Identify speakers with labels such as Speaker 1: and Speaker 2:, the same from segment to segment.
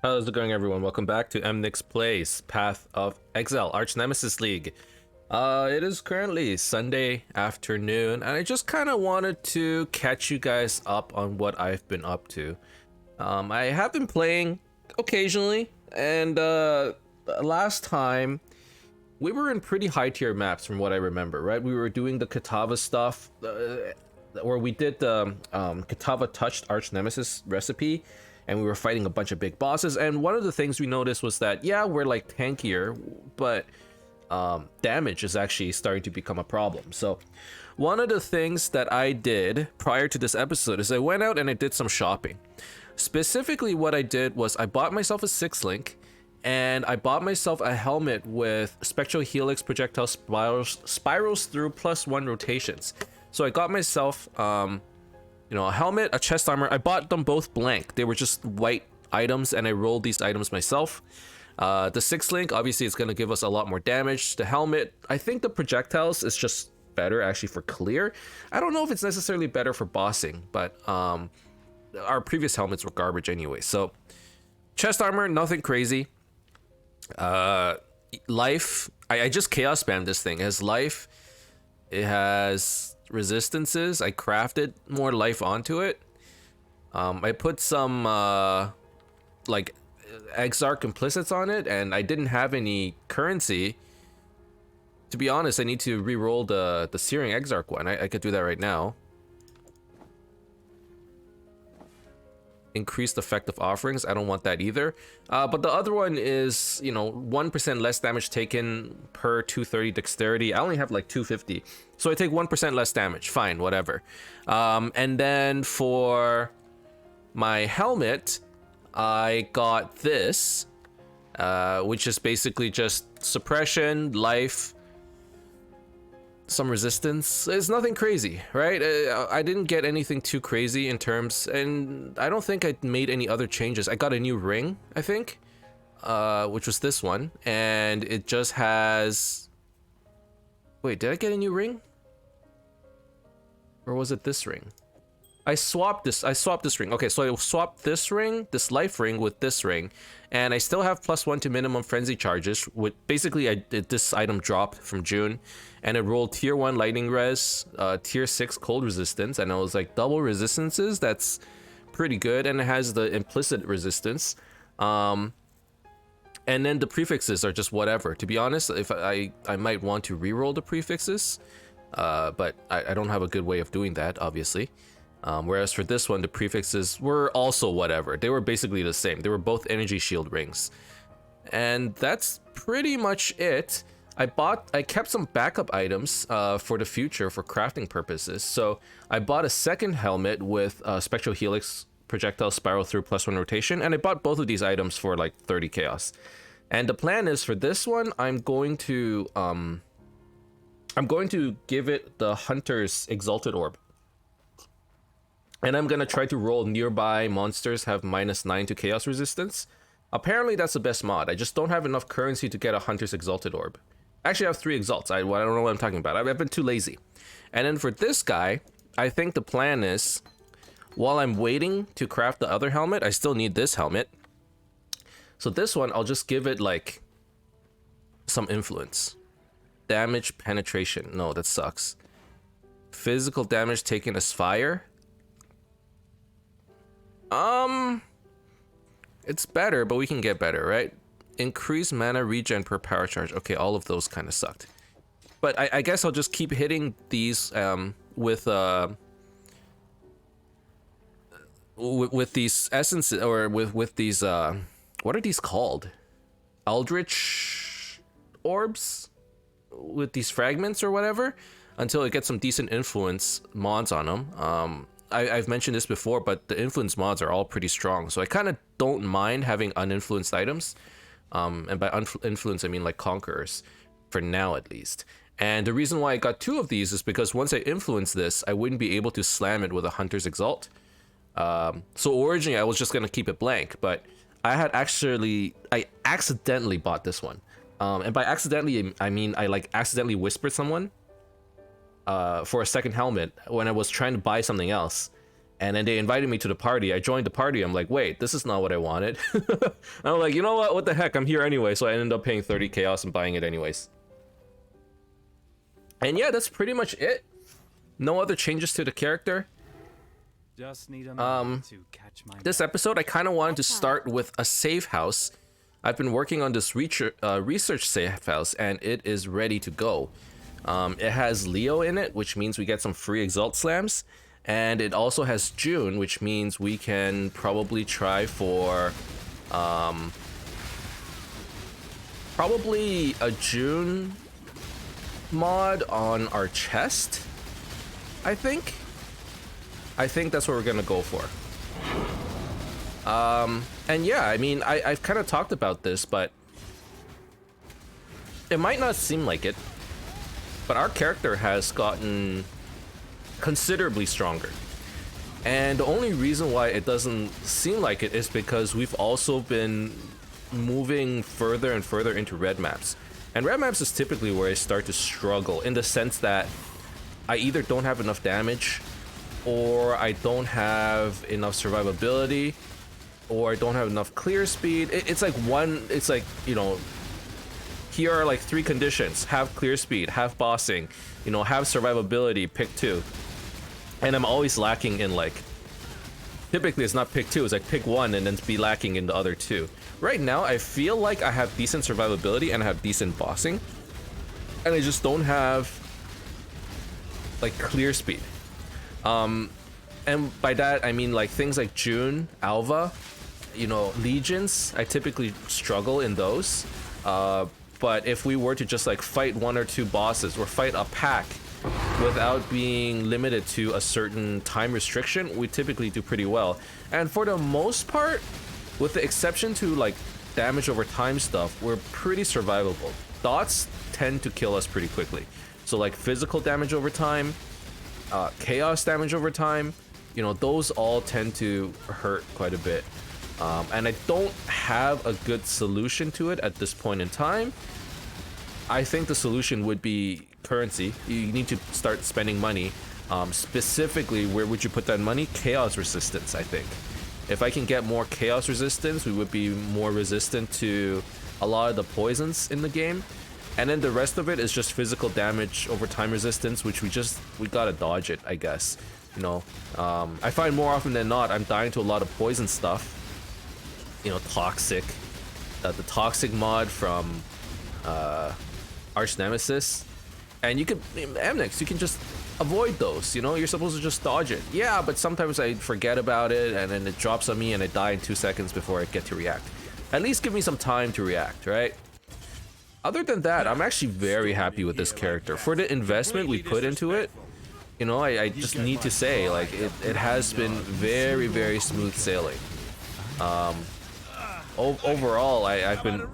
Speaker 1: How's it going, everyone? Welcome back to Emnix Plays Path of Exile, Archnemesis League. It is currently Sunday afternoon, and I just kind of wanted to catch you guys up on what I've been up to. I have been playing occasionally, and last time we were in pretty high tier maps from what I remember, right? We were doing the Katava stuff, or we did the Katava touched Archnemesis recipe, and we were fighting a bunch of big bosses. And one of the things we noticed was that, yeah, we're like tankier, but damage is actually starting to become a problem. So one of the things that I did prior to this episode is I went out and I did some shopping. Specifically, what I did was I bought myself a 6-link, and I bought myself a helmet with Spectral Helix projectile spirals through +1 rotations. So I got myself a helmet, a chest armor. I bought them both blank. They were just white items, and I rolled these items myself. The 6-link, obviously, is going to give us a lot more damage. The helmet, I think the projectiles is just better, actually, for clear. I don't know if it's necessarily better for bossing, but our previous helmets were garbage anyway. So, chest armor, nothing crazy. Life, I just chaos spammed this thing. It has life, it has resistances. I crafted more life onto it. I put some like Exarch implicits on it, and I didn't have any currency. To be honest, I need to re-roll the Searing Exarch one. I could do that right now. Increased effective offerings, I don't want that either. But the other one is, 1% less damage taken per 230 dexterity. I only have like 250, so I take 1% less damage. Fine, whatever. And then for my helmet, I got this, which is basically just suppression, life, some resistance. It's nothing crazy, right? I didn't get anything too crazy in terms, and I don't think I made any other changes. I got a new ring, I think, which was this one, and it just has... Wait, did I get a new ring? Or was it this ring? I swapped this ring. Okay, so I swapped this ring, this life ring, with this ring, and I still have +1 to minimum frenzy charges. With basically, I did this item drop from June, and it rolled tier 1 lightning res, tier 6 cold resistance, and I was like double resistances. That's pretty good, and it has the implicit resistance. And then the prefixes are just whatever. To be honest, if I might want to re-roll the prefixes, but I don't have a good way of doing that, obviously. Whereas for this one, the prefixes were also whatever. They were basically the same. They were both energy shield rings. And that's pretty much it. I kept some backup items for the future for crafting purposes. So I bought a second helmet with Spectral Helix projectile spiral through +1 rotation, and I bought both of these items for like 30 chaos. And the plan is for this one, I'm going to give it the Hunter's Exalted Orb. And I'm gonna try to roll nearby monsters have -9 to chaos resistance. Apparently that's the best mod. I just don't have enough currency to get a Hunter's Exalted Orb. Actually, I have 3 exalts. I don't know what I'm talking about. I've been too lazy. And then for this guy, I think the plan is, while I'm waiting to craft the other helmet, I still need this helmet. So this one, I'll just give it like some influence. Damage penetration. No, that sucks. Physical damage taken as fire. It's better, but we can get better, right? Increase mana regen per power charge. Okay, all of those kind of sucked. But I guess I'll just keep hitting these with these essences, or with these what are these called? Eldritch orbs? With these fragments or whatever, until it gets some decent influence mods on them. I've mentioned this before, but the influence mods are all pretty strong, so I kind of don't mind having uninfluenced items. And by influence, I mean like conquerors, for now at least. And the reason why I got 2 of these is because once I influence this, I wouldn't be able to slam it with a Hunter's Exalt. So originally I was just gonna keep it blank, but I accidentally bought this one. And by accidentally, I mean I like accidentally whispered someone for a second helmet when I was trying to buy something else. And then they invited me to the party. I joined the party. I'm like, wait, this is not what I wanted. I'm like, you know what the heck, I'm here anyway. So I ended up paying 30 chaos and buying it anyways. And yeah, that's pretty much it. No other changes to the character.
Speaker 2: Just need a moment to catch my
Speaker 1: This episode, I kind of wanted to start with a safe house. I've been working on this research safe house, and it is ready to go. It has Leo in it, which means we get some free Exalt Slams. And it also has June, which means we can probably try for probably a June mod on our chest, I think that's what we're gonna go for. And yeah, I mean, I've kind of talked about this, but it might not seem like it, but our character has gotten considerably stronger. And the only reason why it doesn't seem like it is because we've also been moving further and further into red maps. And red maps is typically where I start to struggle, in the sense that I either don't have enough damage, or I don't have enough survivability, or I don't have enough clear speed. It's like, you know, here are like 3 conditions: have clear speed, have bossing, you know, have survivability, pick 2. And I'm always lacking in, like, typically it's not pick 2, it's like pick 1 and then be lacking in the other 2. Right now, I feel like I have decent survivability and I have decent bossing, and I just don't have, like, clear speed. And by that, I mean, like, things like June, Alva, you know, Legions, I typically struggle in those. But if we were to just, like, fight 1 or 2 bosses, or fight a pack without being limited to a certain time restriction, we typically do pretty well. And for the most part, with the exception to, like, damage over time stuff, we're pretty survivable. Dots tend to kill us pretty quickly. So, like, physical damage over time, chaos damage over time, you know, those all tend to hurt quite a bit. And I don't have a good solution to it at this point in time. I think the solution would be currency. You need to start spending money. Specifically, where would you put that money? Chaos resistance, I think. If I can get more chaos resistance, we would be more resistant to a lot of the poisons in the game. And then the rest of it is just physical damage over time resistance, which we gotta dodge it, I guess. You know, I find more often than not, I'm dying to a lot of poison stuff. You know, toxic. The toxic mod from Archnemesis. And you can, Emnix, you can just avoid those, you know? You're supposed to just dodge it. Yeah, but sometimes I forget about it, and then it drops on me, and I die in 2 seconds before I get to react. At least give me some time to react, right? Other than that, I'm actually very happy with this character. For the investment we put into it, you know, I just need to say, like, it has been very, very smooth sailing. Overall, I've been...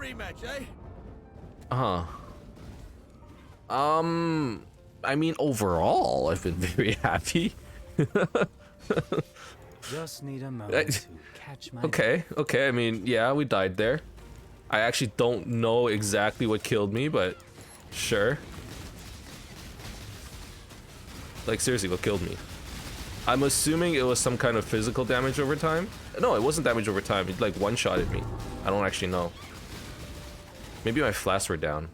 Speaker 1: I mean, overall, I've been very happy.
Speaker 2: Just need a moment to catch my
Speaker 1: Okay, I mean, yeah, we died there. I actually don't know exactly what killed me, but sure. Like, seriously, what killed me? I'm assuming it was some kind of physical damage over time. No, it wasn't damage over time. It, like, one-shotted me. I don't actually know. Maybe my flasks were down.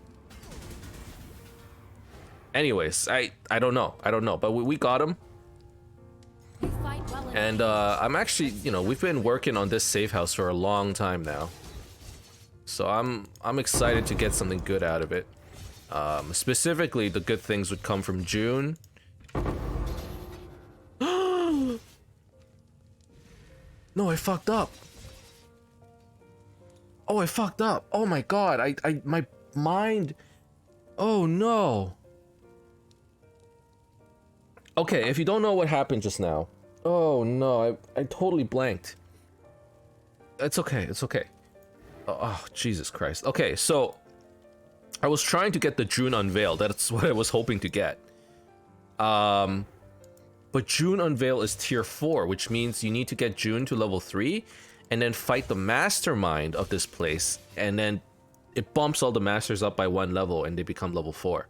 Speaker 1: Anyways, I don't know. But we got him. And I'm actually, you know, we've been working on this safe house for a long time now. So I'm excited to get something good out of it. Specifically, the good things would come from June. No, I fucked up. Oh, I fucked up. Oh my god, my mind. Oh no. Okay, if you don't know what happened just now. Oh no, I totally blanked. It's okay, it's okay. Oh, Jesus Christ. Okay, so I was trying to get the June Unveil. That's what I was hoping to get. But June Unveil is tier 4, which means you need to get June to level 3 and then fight the mastermind of this place, and then it bumps all the masters up by 1 level and they become level 4.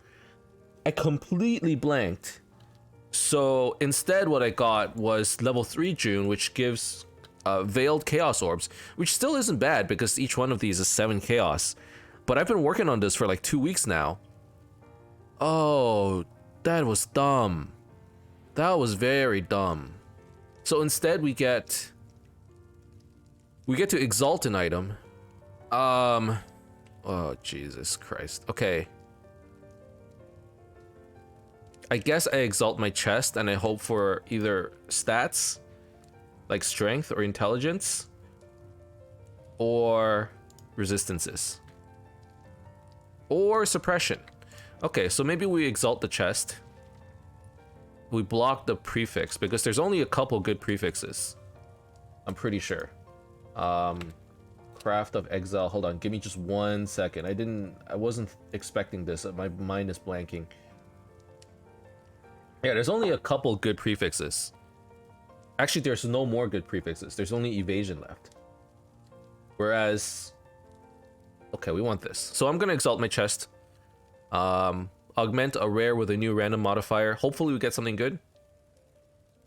Speaker 1: I completely blanked So instead what I got was level 3 June, which gives veiled chaos orbs, which still isn't bad because each one of these is 7 chaos. But I've been working on this for like 2 weeks now. Oh, that was dumb. That was very dumb. So instead we get to exalt an item. Oh, Jesus Christ. Okay. I guess I exalt my chest and I hope for either stats, like strength or intelligence, or resistances, or suppression. Okay, so maybe we exalt the chest. We block the prefix because there's only a couple good prefixes. I'm pretty sure. Craft of Exile. Hold on, give me just 1 second. I wasn't expecting this. My mind is blanking. Yeah, there's only a couple good prefixes. Actually, there's no more good prefixes. There's only evasion left. Whereas, okay, we want this. So I'm gonna exalt my chest. Augment a rare with a new random modifier. Hopefully we get something good.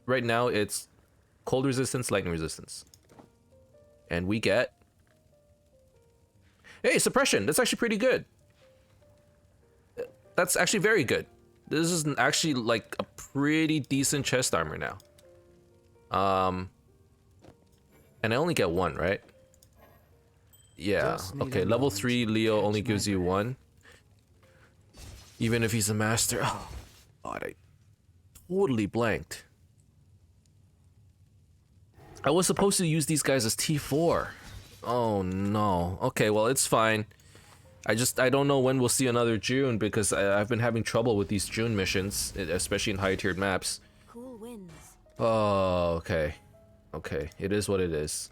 Speaker 1: Right now it's cold resistance, lightning resistance. And we get... Hey, suppression! That's actually pretty good. That's actually very good. This is actually like a pretty decent chest armor now. And I only get 1, right? Yeah, okay, level 3 Leo only gives you 1. Even if he's a master. Oh, God, I totally blanked. I was supposed to use these guys as T4. Oh no. Okay, well, it's fine. I don't know when we'll see another June because I've been having trouble with these June missions, especially in high tiered maps.
Speaker 3: Cool winds.
Speaker 1: Oh, okay. Okay, it is what it is.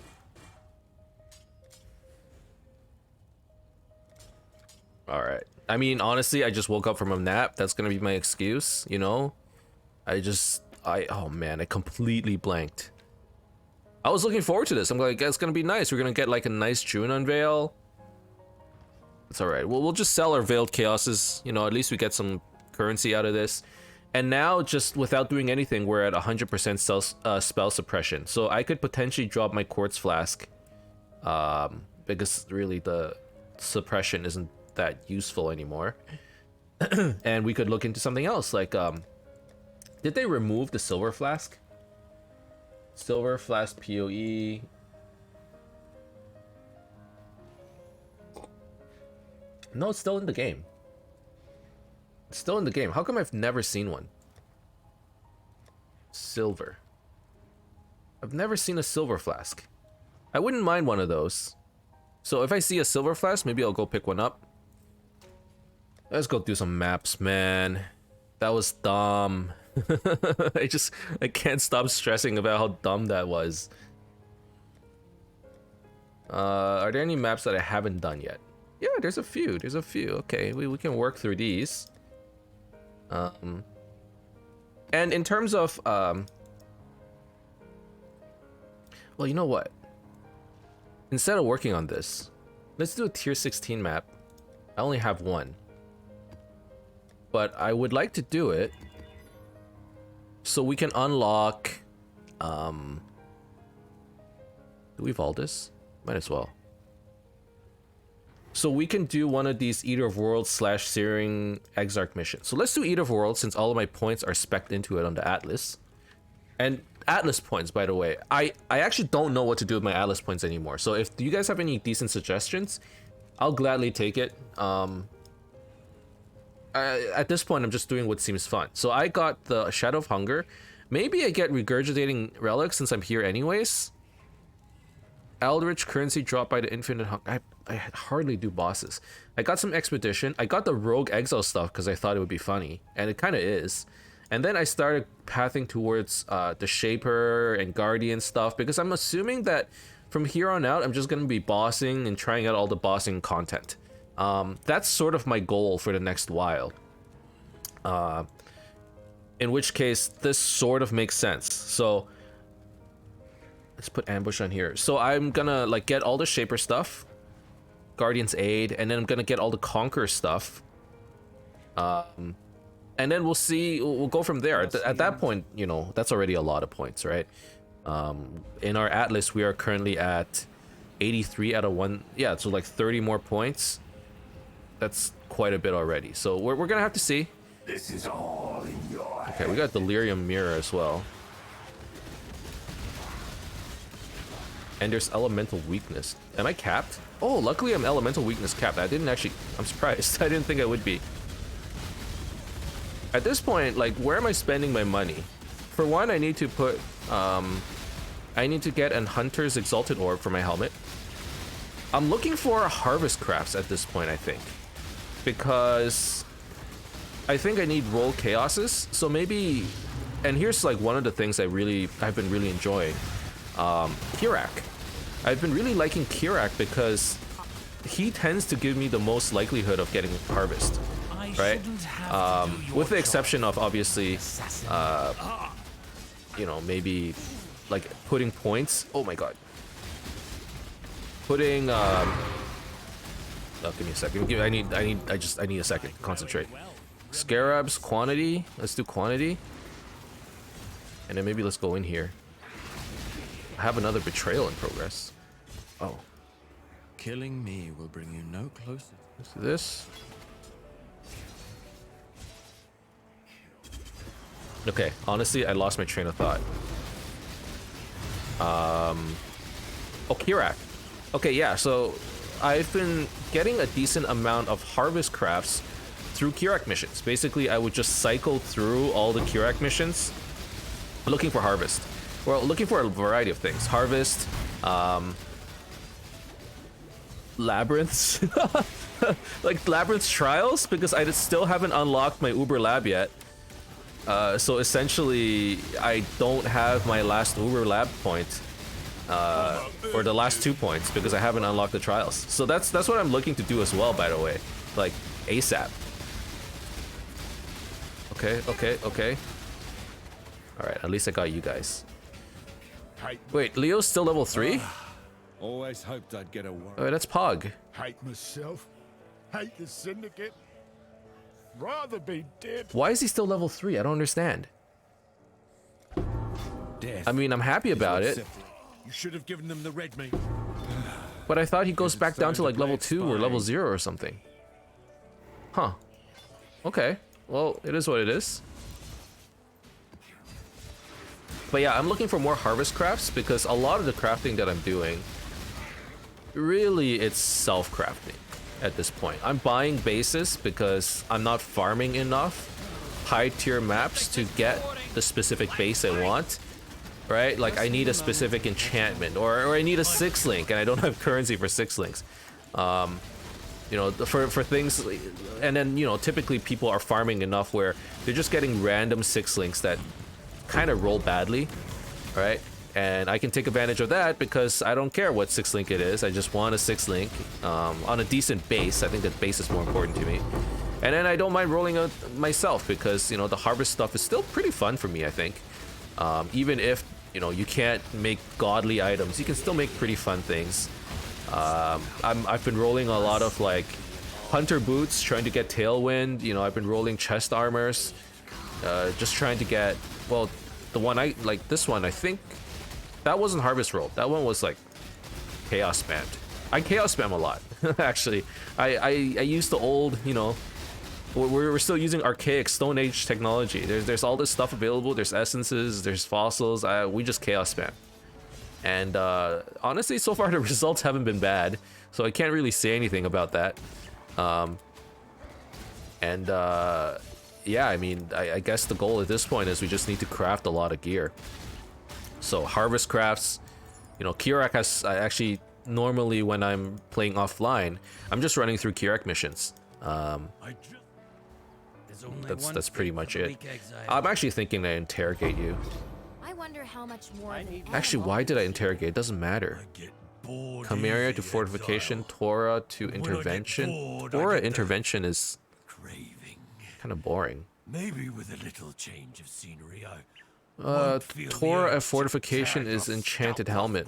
Speaker 1: Alright. I mean, honestly, I just woke up from a nap. That's gonna be my excuse, you know? Oh man, I completely blanked. I was looking forward to this. I'm like, it's gonna be nice. We're gonna get like a nice June unveil. It's alright. We'll just sell our veiled chaoses. You know, at least we get some currency out of this. And now, just without doing anything, we're at 100% spell suppression. So I could potentially drop my quartz flask. Because really the suppression isn't that useful anymore. And we could look into something else. Like, did they remove the silver flask? Silver flask PoE. No, it's still in the game. It's still in the game. How come I've never seen one? Silver. I've never seen a silver flask. I wouldn't mind one of those. So if I see a silver flask, maybe I'll go pick one up. Let's go do some maps, man. That was dumb. I can't stop stressing about how dumb that was. Are there any maps that I haven't done yet? Yeah, there's a few. There's a few. Okay, we can work through these. And in terms of well, you know what? Instead of working on this, let's do a tier 16 map. I only have 1. But I would like to do it so we can unlock do we vault this? Might as well. So we can do one of these Eater of Worlds / Searing Exarch missions. So let's do Eater of Worlds since all of my points are specced into it on the Atlas. And Atlas points, by the way, I actually don't know what to do with my Atlas points anymore. So if you guys have any decent suggestions, I'll gladly take it. At this point, I'm just doing what seems fun. So I got the Shadow of Hunger. Maybe I get Regurgitating Relics since I'm here anyways. Eldritch currency dropped by the Infinite Hunger. I hardly do bosses. I got some Expedition. I got the Rogue Exile stuff because I thought it would be funny. And it kind of is. And then I started pathing towards the Shaper and Guardian stuff because I'm assuming that from here on out, I'm just going to be bossing and trying out all the bossing content. That's sort of my goal for the next while. In which case, this sort of makes sense. So, let's put ambush on here. So I'm gonna like get all the Shaper stuff, Guardian's Aid, and then I'm gonna get all the Conqueror stuff. and then we'll see. We'll go from there. At that point, you know, that's already a lot of points, right? In our atlas, we are currently at 83 out of 1. Yeah, so like 30 more points. That's quite a bit already. So we're gonna have to see.
Speaker 3: This is all in your
Speaker 1: Okay, we got Delirium Mirror as well. And there's Elemental Weakness. Am I capped? Oh, luckily I'm Elemental Weakness capped. I didn't actually... I'm surprised. I didn't think I would be. At this point, like, where am I spending my money? For one, I need to put... I need to get an Hunter's Exalted Orb for my helmet. I'm looking for Harvest Crafts at this point, I think. Because... I think I need Roll Chaoses. So maybe... And here's, like, one of the things I've been really enjoying. Kirak. I've been really liking Kirak because he tends to give me the most likelihood of getting Harvest, right? With the exception of, obviously, you know, maybe like putting points. Oh my god. Putting oh, give me a second. I need a second. Concentrate. Scarabs quantity. Let's do quantity. And then maybe let's go in here. I have another betrayal in progress. Oh.
Speaker 4: Killing me will bring you no closer.
Speaker 1: Let's do this. Okay, honestly, I lost my train of thought. Oh, Kirak. Okay, yeah, so I've been getting a decent amount of harvest crafts through Kirak missions. Basically, I would just cycle through all the Kirak missions looking for harvest. Well, looking for a variety of things. Harvest, labyrinths, like labyrinth trials, because I still haven't unlocked my Uber lab yet. So essentially, I don't have my last Uber lab point, or the last 2 points, because I haven't unlocked the trials. So that's what I'm looking to do as well, by the way, like ASAP. Okay. All right, at least I got you guys. Wait, Leo's still level 3?
Speaker 4: Always hoped I'd get a word.
Speaker 1: Oh, that's Pog.
Speaker 3: hate myself, hate the syndicate, rather be dead.
Speaker 1: Why is he still level 3? I don't understand.
Speaker 4: Death.
Speaker 1: I mean, I'm happy about it,
Speaker 3: You should have given them the red meat.
Speaker 1: but I thought he goes back down to like level 2 or level 0 or something. Huh. Okay. Well, it is what it is. But yeah, I'm looking for more harvest crafts because a lot of the crafting that I'm doing, really it's self-crafting at this point. I'm buying bases because I'm not farming enough high tier maps to get the specific base I want, right? Like I need a specific enchantment or I need a 6-link and I don't have currency for 6-links. You know, for things, and then, you know, typically people are farming enough where they're just getting random 6-links that kind of roll badly, right? And I can take advantage of that because I don't care what 6-link it is. I just want a 6-link on a decent base. I think that base is more important to me. And then I don't mind rolling out myself because, you know, the harvest stuff is still pretty fun for me, I think. Even if, you know, you can't make godly items, you can still make pretty fun things. I've been rolling a lot of like hunter boots, trying to get tailwind. You know, I've been rolling chest armors, just trying to get, well, the one I like, this one, I think that wasn't harvest roll. That one was like chaos spammed. I chaos spam a lot, actually. I used the old, you know, we're still using archaic Stone Age technology. There's all this stuff available. There's essences, there's fossils. We just chaos spam. And honestly, so far the results haven't been bad, so I can't really say anything about that. Yeah, I mean, I guess the goal at this point is we just need to craft a lot of gear. So harvest crafts, you know, Kirak has, actually, normally when I'm playing offline, I'm just running through Kirak missions. That's pretty much it. I'm actually thinking to interrogate you.
Speaker 5: I wonder how much more.
Speaker 1: Actually, why did I interrogate? It doesn't matter. Chimera to fortification, Torah to intervention. Torah intervention is kind of boring.
Speaker 3: Maybe with a little change of scenery,
Speaker 1: Torah at fortification is enchanted helmet.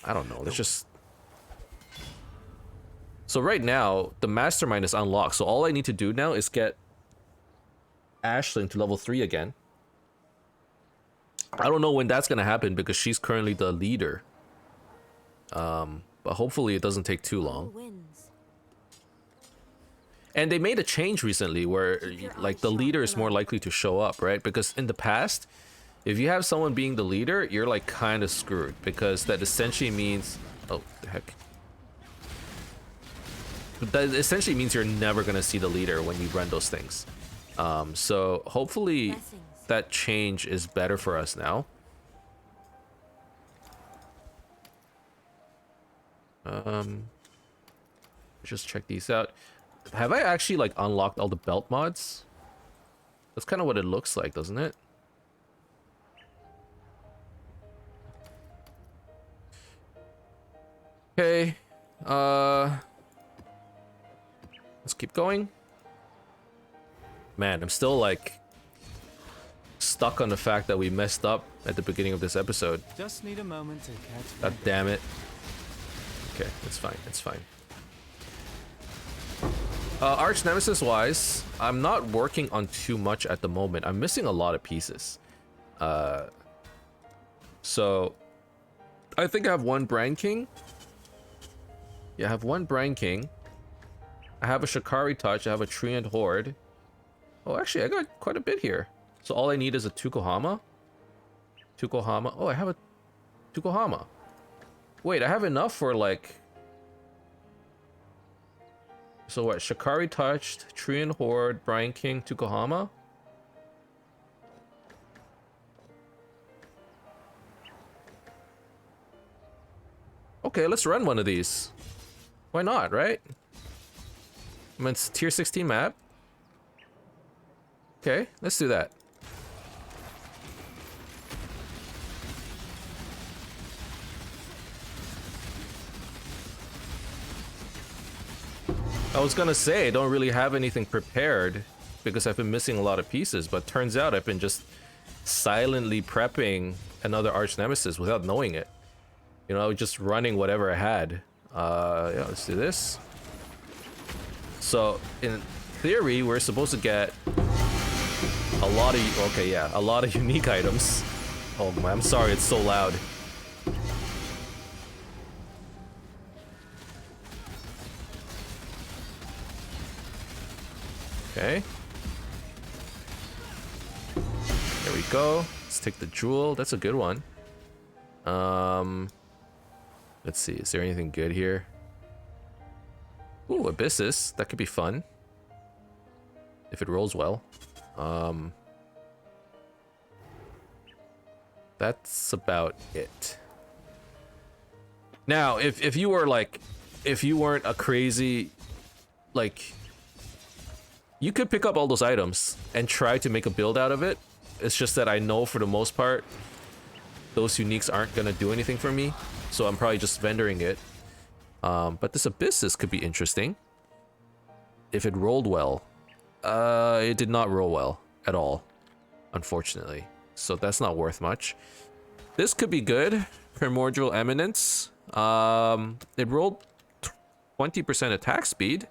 Speaker 1: I don't know. Let's just. So right now the mastermind is unlocked. So all I need to do now is get Ashlyn to level 3 again. I don't know when that's gonna happen because she's currently the leader. But hopefully it doesn't take too long.
Speaker 5: Wins.
Speaker 1: And they made a change recently where like the leader is more likely to show up, right? Because in the past, if you have someone being the leader, you're like kind of screwed because that essentially means, oh the heck. That essentially means you're never gonna see the leader when you run those things. So hopefully
Speaker 5: Blessings.
Speaker 1: that change is better for us now. Just check these out. Have I actually like unlocked all the belt mods? That's kind of what it looks like, doesn't it? Okay. Let's keep going. Man, I'm still like stuck on the fact that we messed up at the beginning of this episode.
Speaker 2: Just need a moment to catch.
Speaker 1: God damn it. Okay, it's fine, it's fine. Archnemesis wise, I'm not working on too much at the moment. I'm missing a lot of pieces. So I think I have one Brand King. Yeah, I have one Brand King. I have a Shikari Touch, I have a Treant Horde. Oh, actually, I got quite a bit here. So all I need is a Tukohama. Tukohama. Oh, I have a Tukohama. Wait, I have enough for like... So what? Shikari Touched, Treant Horde, Brine King, Tukohama? Okay, let's run one of these. Why not, right? I mean, it's tier 16 map. Okay, let's do that. I was gonna say I don't really have anything prepared because I've been missing a lot of pieces, but turns out I've been just silently prepping another Archnemesis without knowing it. You know, just running whatever I had. Yeah, let's do this. So in theory, we're supposed to get a lot of a lot of unique items. Oh my, I'm sorry, it's so loud. Okay. There we go. Let's take the jewel. That's a good one. Let's see. Is there anything good here? Ooh, Abyssus. That could be fun. If it rolls well. That's about it. Now, if you were like, if you weren't a crazy, like, you could pick up all those items and try to make a build out of it. It's just that I know for the most part, those uniques aren't gonna do anything for me. So I'm probably just vendoring it. But this Abyssus could be interesting. If it rolled well. It did not roll well at all, unfortunately. So that's not worth much. This could be good. Primordial Eminence. It rolled 20% attack speed.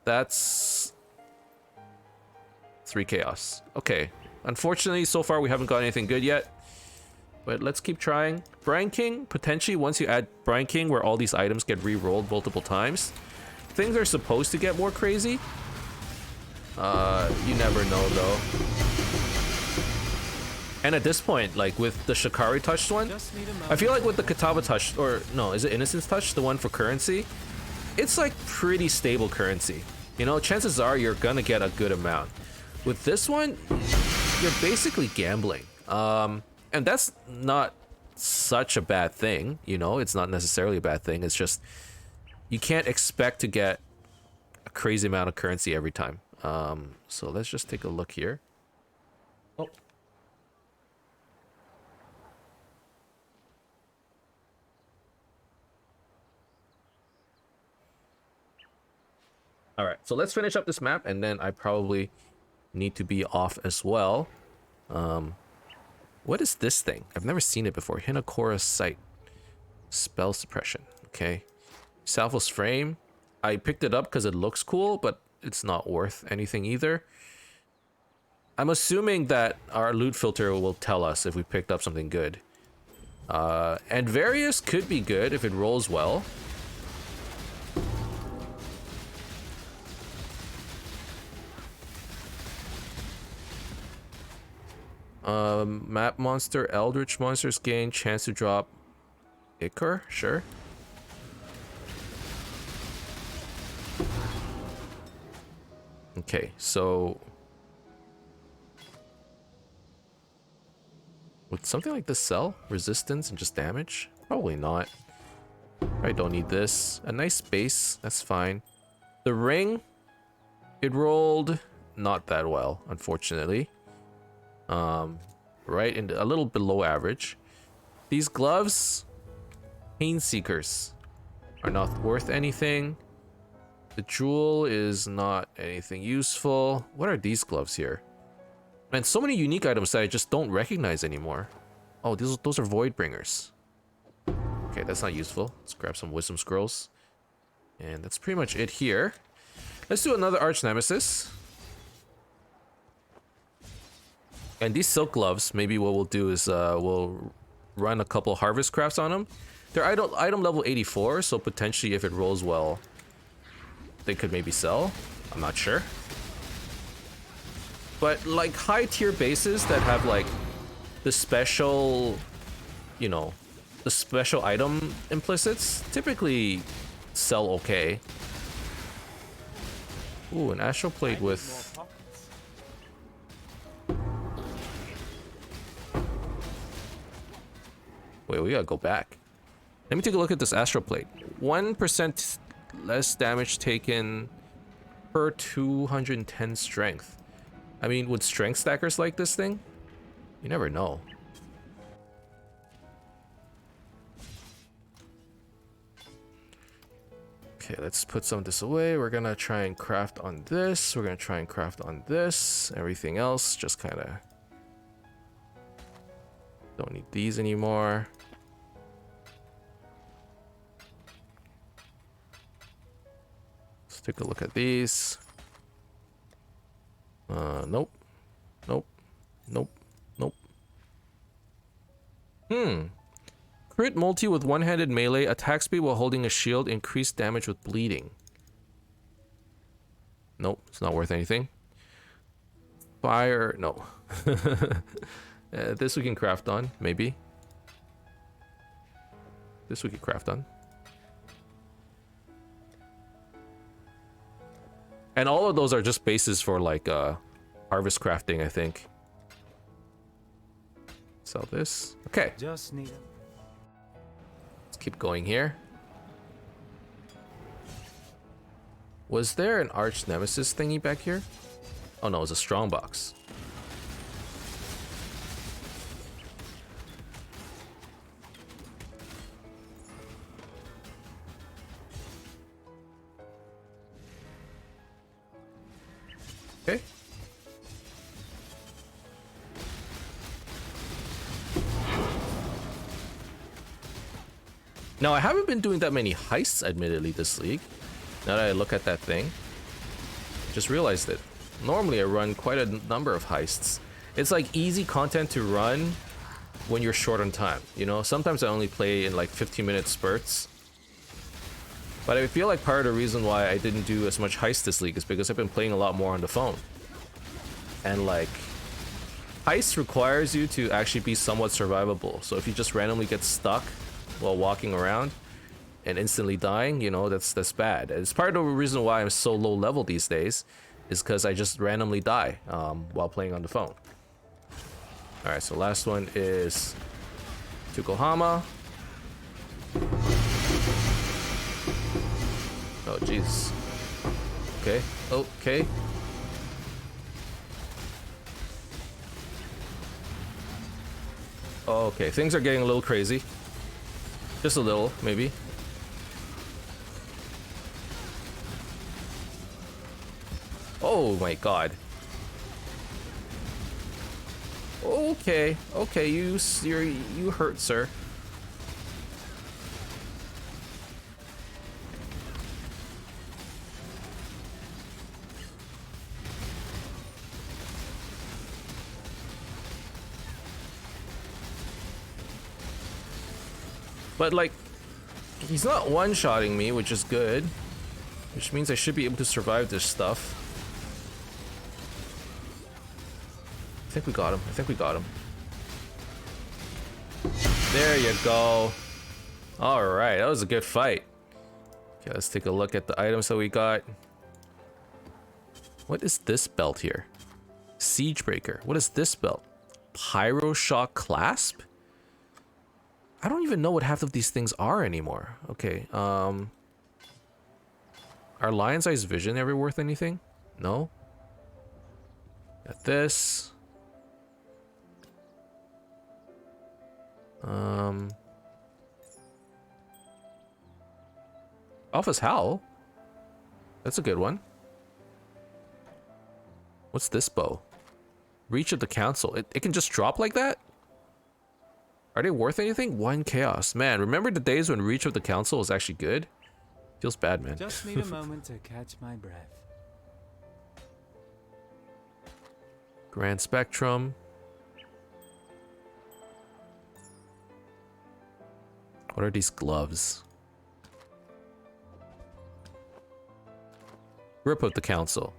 Speaker 1: That's 3 chaos. Okay. Unfortunately, so far we haven't got anything good yet. But let's keep trying. Brine King, potentially once you add Brine King where all these items get re-rolled multiple times, things are supposed to get more crazy. You never know though. And at this point, like with the Shikari touched one, I feel like with the Kataba touch, or no, is it Innocence touch, the one for currency? It's like pretty stable currency. You know, chances are you're gonna get a good amount. With this one, you're basically gambling. And that's not such a bad thing, you know, it's not necessarily a bad thing. It's just, you can't expect to get a crazy amount of currency every time. So let's just take a look here. Oh. All right, so let's finish up this map and then I probably need to be off as well. What is this thing? I've never seen it before. Hinakora Sight. Spell suppression. Okay. Salvos Frame. I picked it up because it looks cool, but it's not worth anything either. I'm assuming that our loot filter will tell us if we picked up something good. And various could be good if it rolls well. Map monster, eldritch monsters gain chance to drop Ichor, sure. Okay, so would something like this sell? Resistance and just damage? Probably not. I don't need this. A nice base, that's fine. The ring, it rolled not that well, unfortunately. Right in a little below average. These gloves, Pain Seekers, are not worth anything. The jewel is not anything useful. What are these gloves here? Man, so many unique items that I just don't recognize anymore. Oh, those are Void Bringers. Okay, that's not useful. Let's grab some Wisdom Scrolls. And that's pretty much it here. Let's do another Archnemesis. And these silk gloves, maybe what we'll do is we'll run a couple harvest crafts on them. They're item level 84, so potentially if it rolls well, they could maybe sell. I'm not sure. But like high tier bases that have like the special, you know, the special item implicits typically sell okay. Ooh, an astral plate with... Wait, we gotta go back. Let me take a look at this astral plate. 1% less damage taken per 210 strength. I mean, would strength stackers like this thing? You never know. Okay, let's put some of this away. We're gonna try and craft on this. We're gonna try and craft on this. Everything else just kind of... Don't need these anymore. Let's take a look at these. Nope. Nope. Nope. Nope. Crit multi with one-handed melee. Attack speed while holding a shield. Increased damage with bleeding. Nope. It's not worth anything. Fire. No. This we can craft on. Maybe. This we can craft on. And all of those are just bases for like harvest crafting, I think. Sell this. Okay.
Speaker 2: Just need it.
Speaker 1: Let's keep going here. Was there an Archnemesis thingy back here? Oh no, it was a strongbox. Okay. Now, I haven't been doing that many heists, admittedly, this league. Now that I look at that thing, just realized it. Normally, I run quite a number of heists. It's like easy content to run when you're short on time, you know? Sometimes I only play in like 15-minute spurts. But I feel like part of the reason why I didn't do as much heist this league is because I've been playing a lot more on the phone. And like, heist requires you to actually be somewhat survivable. So if you just randomly get stuck while walking around and instantly dying, you know, that's bad. It's part of the reason why I'm so low level these days, is because I just randomly die while playing on the phone. Alright, so last one is Tukohama. Oh, jeez. Okay, okay. Okay, things are getting a little crazy. Just a little, maybe. Oh my god. Okay, okay, you hurt, sir. But like, he's not one-shotting me, which is good. Which means I should be able to survive this stuff. I think we got him. I think we got him. There you go. Alright, that was a good fight. Okay, let's take a look at the items that we got. What is this belt here? Siegebreaker. What is this belt? Pyro Shock Clasp? I don't even know what half of these things are anymore. Okay, are Lion's Eyes Vision ever worth anything? No? Got this. Alpha's Howl? That's a good one. What's this bow? Reach of the Council. It can just drop like that? Are they worth anything? 1 chaos. Man, remember the days when Reach of the Council was actually good? Feels bad, man.
Speaker 2: Just need a moment to catch my breath.
Speaker 1: Grand Spectrum. What are these gloves? Grip of the Council.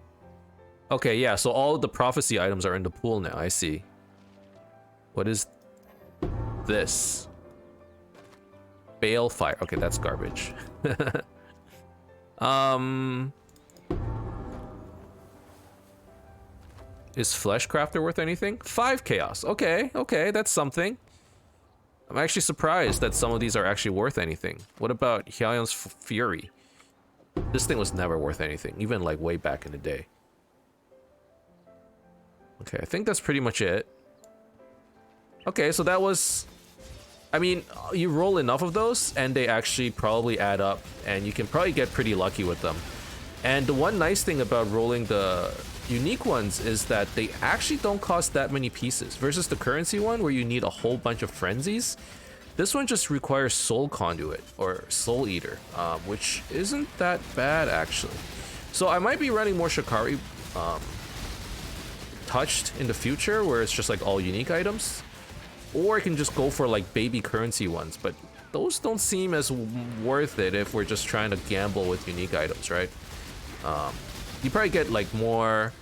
Speaker 1: Okay, yeah, so all of the prophecy items are in the pool now, I see. What is this? Balefire. Okay, that's garbage. Is Fleshcrafter worth anything? 5 chaos. Okay, okay, that's something. I'm actually surprised that some of these are actually worth anything. What about Hylian's Fury? This thing was never worth anything, even like way back in the day. Okay, I think that's pretty much it. Okay, so that was... I mean, you roll enough of those, and they actually probably add up, and you can probably get pretty lucky with them. And the one nice thing about rolling the unique ones is that they actually don't cost that many pieces, versus the currency one where you need a whole bunch of frenzies. This one just requires Soul Conduit, or Soul Eater, which isn't that bad, actually. So I might be running more Shikari Touched in the future, where it's just like all unique items. Or I can just go for like baby currency ones, but those don't seem as worth it if we're just trying to gamble with unique items, right? You probably get like more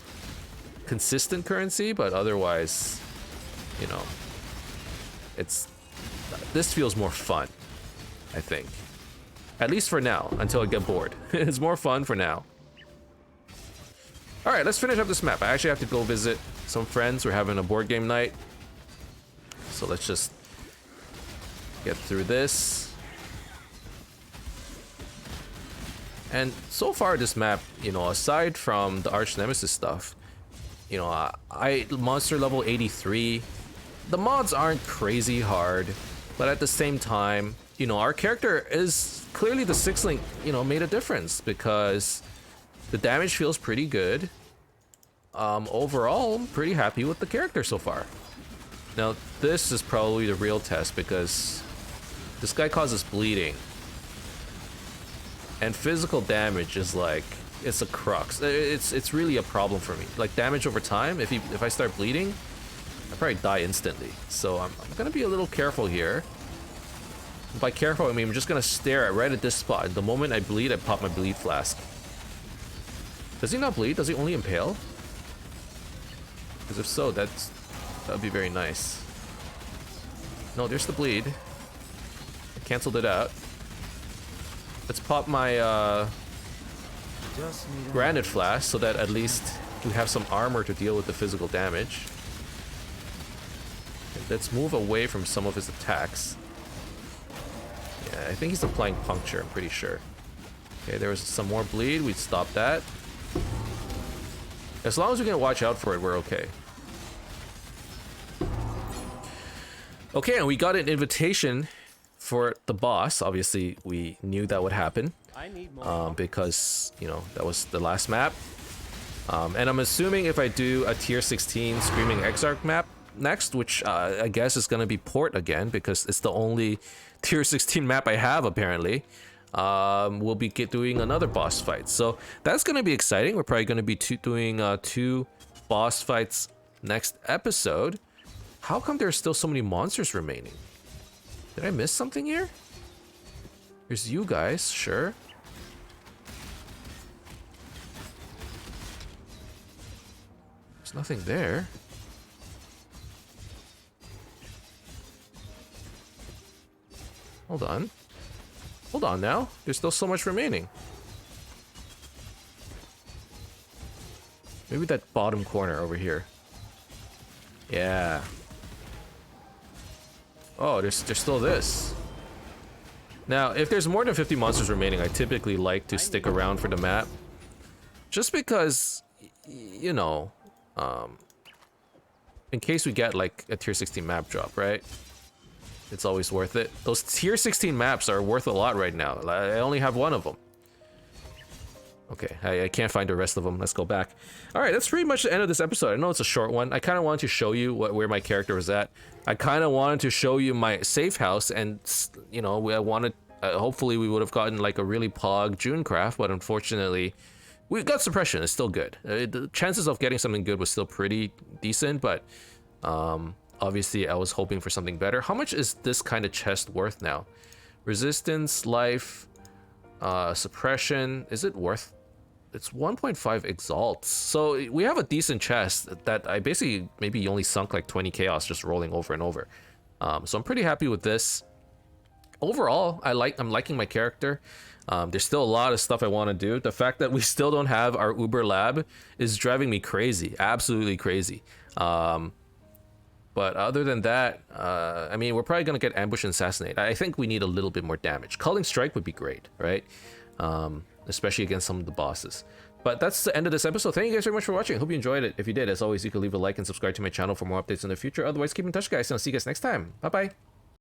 Speaker 1: consistent currency, but otherwise, you know, this feels more fun, I think. At least for now, until I get bored. It's more fun for now. Alright, let's finish up this map. I actually have to go visit some friends. We're having a board game night. So let's just get through this. And so far this map, you know, aside from the Archnemesis stuff, you know, I monster level 83. The mods aren't crazy hard, but at the same time, you know, our character is clearly the 6-link, you know, made a difference because the damage feels pretty good. Overall, I'm pretty happy with the character so far. Now, this is probably the real test because this guy causes bleeding. And physical damage is like, it's a crux. It's really a problem for me. Like damage over time, if I start bleeding, I probably die instantly. So I'm gonna be a little careful here. By careful, I mean I'm just gonna stare right at this spot. The moment I bleed, I pop my bleed flask. Does he not bleed? Does he only impale? Because if so, that would be very nice. No, there's the bleed. I canceled it out. Let's pop my granite flask so that at least we have some armor to deal with the physical damage. And let's move away from some of his attacks. Yeah, I think he's applying puncture, I'm pretty sure. Okay, there was some more bleed, we'd stop that. As long as we can watch out for it, we're okay. Okay, and we got an invitation for the boss. Obviously, we knew that would happen. Because, you know, that was the last map. And I'm assuming if I do a tier 16 Screaming Exarch map next, which I guess is going to be Port again, because it's the only tier 16 map I have, apparently. We'll be doing another boss fight. So that's going to be exciting. We're probably going to be doing 2 boss fights next episode. How come there's still so many monsters remaining? Did I miss something here? There's you guys, sure. There's nothing there. Hold on. Hold on now. There's still so much remaining. Maybe that bottom corner over here. Yeah. Oh, there's still this. Now, if there's more than 50 monsters remaining, I typically like to stick around for the map. Just because, you know, in case we get like a tier 16 map drop, right? It's always worth it. Those tier 16 maps are worth a lot right now. I only have one of them. Okay, I can't find the rest of them. Let's go back. All right, that's pretty much the end of this episode. I know it's a short one. I kind of wanted to show you where my character was at. I kind of wanted to show you my safe house, and you know, I wanted. Hopefully, we would have gotten like a really pog Junecraft, but unfortunately, we got suppression. It's still good. The chances of getting something good was still pretty decent, but obviously, I was hoping for something better. How much is this kind of chest worth now? Resistance, life, suppression. Is it worth? It's 1.5 exalts. So we have a decent chest that I basically maybe only sunk like 20 chaos just rolling over and over. So I'm pretty happy with this. Overall, I'm liking my character. There's still a lot of stuff I want to do. The fact that we still don't have our Uber lab is driving me crazy, absolutely crazy. But other than that, I mean, we're probably gonna get ambush and assassinate. I think we need a little bit more damage. Culling strike would be great, right? Especially against some of the bosses. But that's the end of this episode. Thank you guys very much for watching. Hope you enjoyed it. If you did, as always, you can leave a like and subscribe to my channel for more updates in the future. Otherwise, keep in touch, guys, and I'll see you guys next time. Bye bye.